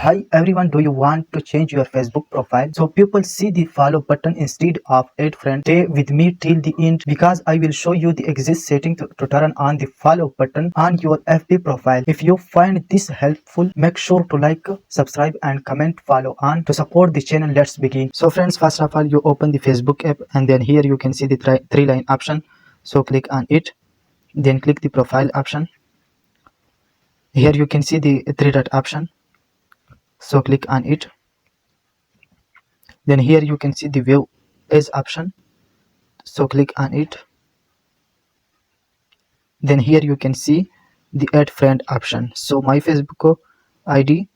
Hi everyone, do you want to change your Facebook profile so people see the follow button instead of add friend? Stay with me till the end because I will show you the exact setting to turn on the follow button on your FB profile. If you find this helpful, make sure to like, subscribe and comment follow on to support the channel. Let's begin. So friends, first of all you open the Facebook app and then here you can see the three line option. So click on it, then click the profile option. Here you can see the three dot option. So click on it. Then here you can see the view as option. So click on it. Then here you can see the add friend option. So my Facebook ID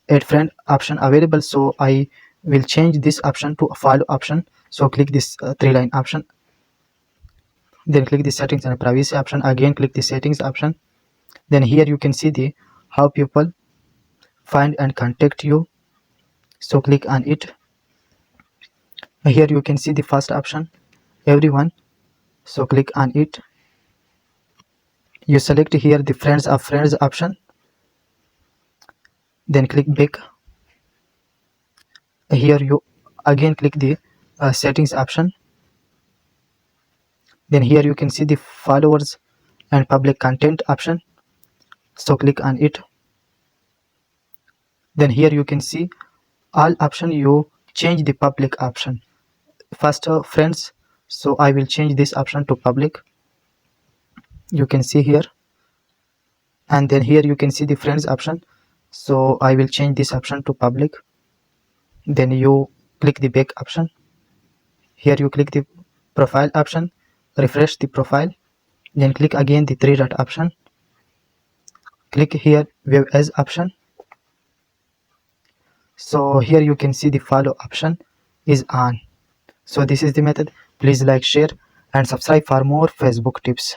add friend option available. So I will change this option to a follow option. So click this three line option. Then click the settings and privacy option. Again click the settings option. Then here you can see the how people find and contact you. So click on it. Here you can see the first option, everyone. So click on it. You select here the friends of friends option, then click back. Here you again click the settings option. Then here you can see the followers and public content option. So click on it. Then here you can see all option. You change the public option. First friends, so I will change this option to public. You can see here, and then here you can see the friends option. So I will change this option to public. Then you click the back option. Here you click the profile option, refresh the profile, then click again the three dot option. Click here view as option. So here you can see the follow option is on. So this is the method. Please like, share and subscribe for more Facebook tips.